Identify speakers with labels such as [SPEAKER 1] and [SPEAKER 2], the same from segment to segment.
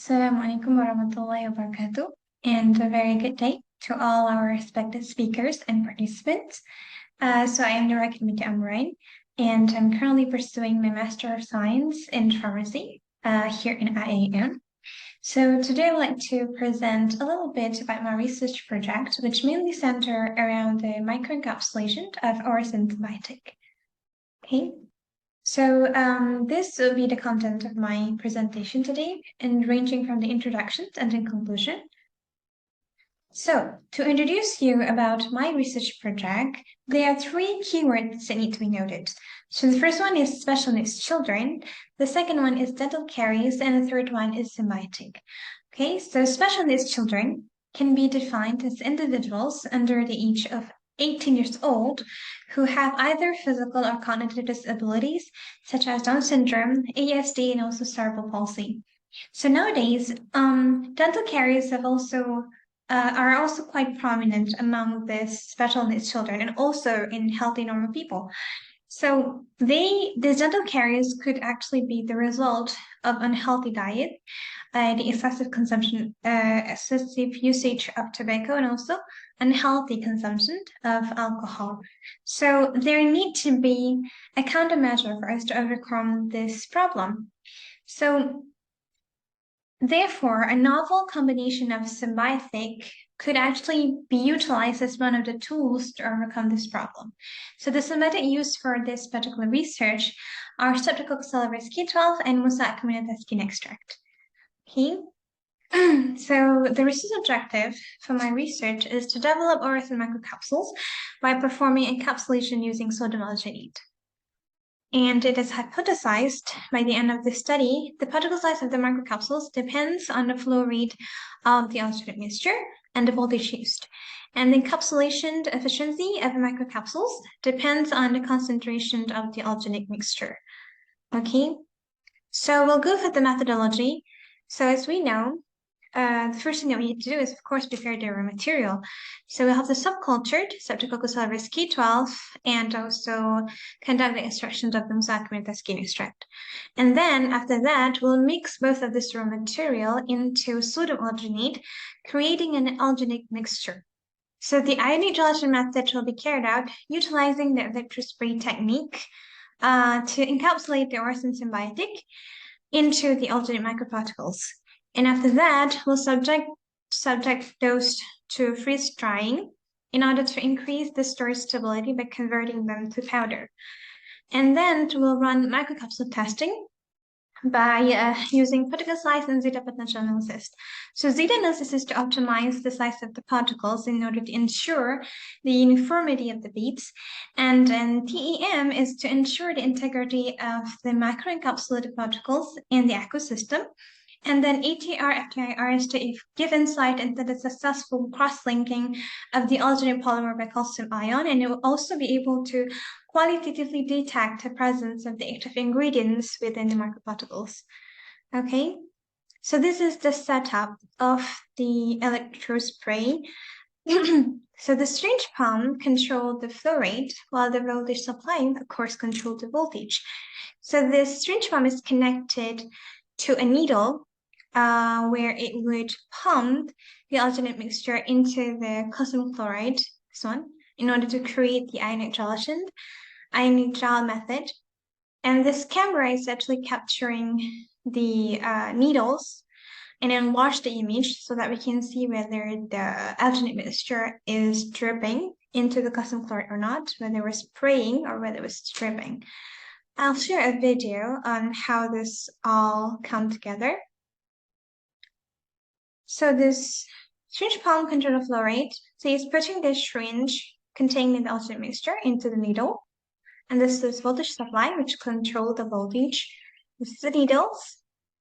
[SPEAKER 1] Assalamu alaikum warahmatullahi wabarakatuh, and a very good day to all our respected speakers and participants. So I am Nurul Aqilah Amran, and I'm currently pursuing my Master of Science in Pharmacy here in IAM. So today I would like to present a little bit about my research project, which mainly center around the microencapsulation of aurosynthetic. Okay. So this will be the content of my presentation today, and ranging from the introduction and the conclusion. So to introduce you about my research project, there are three keywords that need to be noted. So the first one is special needs children, the second one is dental caries, and the third one is symbiotic. Okay, so special needs children can be defined as individuals under the age of 18 years old who have either physical or cognitive disabilities such as Down syndrome, ASD, and also cerebral palsy. So nowadays, dental caries are also quite prominent among these special needs children and also in healthy normal people. So these dental caries could actually be the result of unhealthy diet, the excessive usage of tobacco, and also unhealthy consumption of alcohol. So there need to be a countermeasure for us to overcome this problem. So therefore, a novel combination of symbiotic could actually be utilized as one of the tools to overcome this problem. So the symbiotic used for this particular research are Streptococcus aureus K12 and Mosaic skin extract. Okay. So the research objective for my research is to develop orison microcapsules by performing encapsulation using sodium alginate. And it is hypothesized by the end of the study, the particle size of the microcapsules depends on the flow rate of the alginate mixture and the voltage used. And the encapsulation efficiency of the microcapsules depends on the concentration of the alginate mixture. Okay, so we'll go for the methodology. So as we know, the first thing that we need to do is, of course, prepare the raw material. So we'll have the subcultured Streptococcus aureus K12 and also conduct the extraction of the Mosaic skin extract. And then after that, we'll mix both of this raw material into sodium alginate, creating an alginate mixture. So the ionic gelatin method will be carried out utilizing the electrospray technique to encapsulate the orison symbiotic into the alginate microparticles. And after that, we'll subject those to freeze drying in order to increase the storage stability by converting them to powder. And then we'll run microcapsule testing by using particle size and zeta potential analysis. So zeta analysis is to optimize the size of the particles in order to ensure the uniformity of the beads, and then TEM is to ensure the integrity of the microencapsulated particles in the ecosystem. And then ATR, FTIR is to give insight into the successful cross-linking of the alginate polymer by calcium ion, and it will also be able to qualitatively detect the presence of the active ingredients within the microparticles. Okay, so this is the setup of the electrospray. So the syringe pump controlled the flow rate, while the voltage supply, of course, controlled the voltage. So the syringe pump is connected to a needle where it would pump the alginate mixture into the calcium chloride, this one, in order to create the ionic gel method. And this camera is actually capturing the needles and enlarge the image so that we can see whether the alginate mixture is dripping into the calcium chloride or not, whether we're spraying or whether it's dripping. I'll share a video on how this all come together. So this syringe pump control the flow rate. So it's putting the syringe containing the alginate mixture into the needle. And this is voltage supply, which control the voltage. This is the needles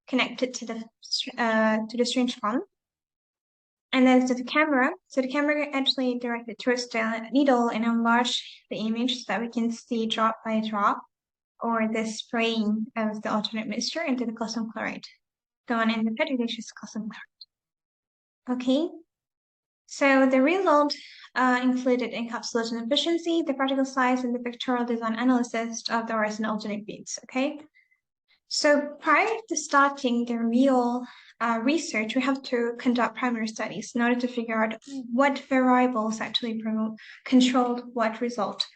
[SPEAKER 1] connected to the syringe pump. And then to the camera. So the camera actually directed towards the needle and enlarge the image so that we can see drop by drop, or the spraying of the alternate mixture into the calcium chloride. The one in the picture is calcium chloride. Okay, so the result included encapsulation efficiency, the particle size, and the pictorial design analysis of the orison alginate beads. Okay, so prior to starting the real research, we have to conduct primary studies in order to figure out what variables actually controlled what result,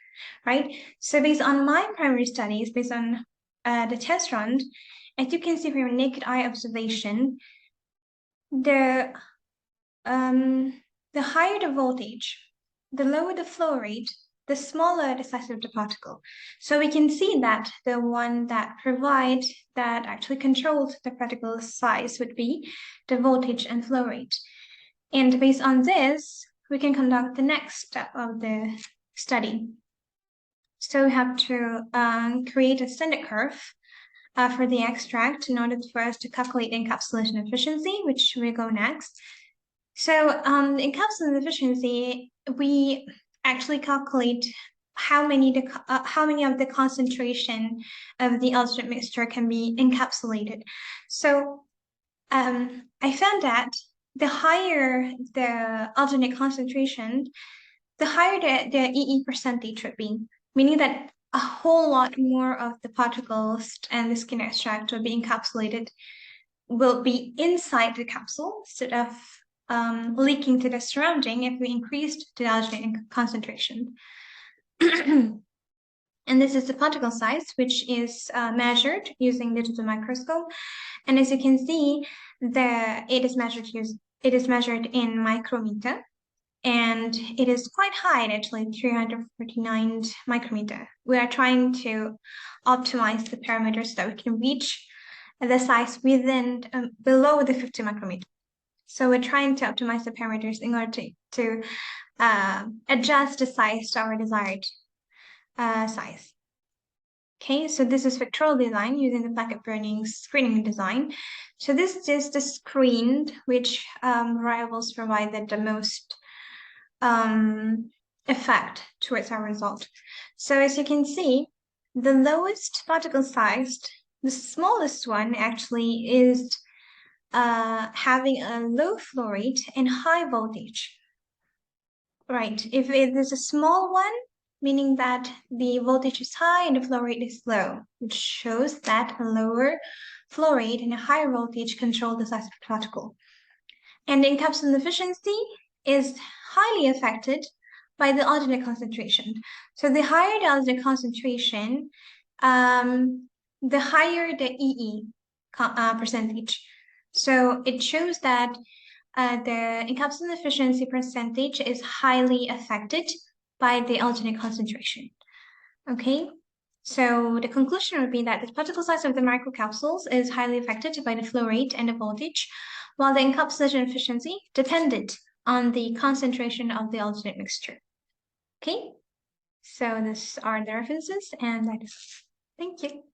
[SPEAKER 1] right? So based on my primary studies, based on the test run, as you can see from your naked eye observation, the higher the voltage, the lower the flow rate, the smaller the size of the particle. So we can see that the one that actually controls the particle size would be the voltage and flow rate. And based on this, we can conduct the next step of the study. So we have to create a standard curve for the extract in order for us to calculate encapsulation efficiency, which will go next. So encapsulation efficiency, we actually calculate how many of the concentration of the alternate mixture can be encapsulated. So I found that the higher the alternate concentration, the higher the EE percentage would be, meaning that a whole lot more of the particles and the skin extract will be encapsulated, will be inside the capsule instead of leaking to the surrounding if we increased the alternate concentration. And this is the particle size, which is measured using digital microscope. And as you can see, it is measured in micrometer, and it is quite high, actually 349 micrometer. We are trying to optimize the parameters so that we can reach the size within below the 50 micrometer. So we're trying to optimize the parameters in order to adjust the size to our desired size. Okay, so this is spectral design using the packet burning screening design. So this is the screen which variables provided the most effect towards our result. So as you can see, the lowest particle size, the smallest one actually is having a low flow rate and high voltage. Right, if it is a small one, meaning that the voltage is high and the flow rate is low, which shows that a lower flow rate and a higher voltage control the size of the particle. And the encapsulation efficiency is highly affected by the alternate concentration. So the higher the alternate concentration, the higher the EE percentage. So it shows that the encapsulation efficiency percentage is highly affected by the alternate concentration. Okay, so the conclusion would be that the particle size of the microcapsules is highly affected by the flow rate and the voltage, while the encapsulation efficiency depended on the concentration of the alternate mixture. Okay, so these are the references, and that is, thank you.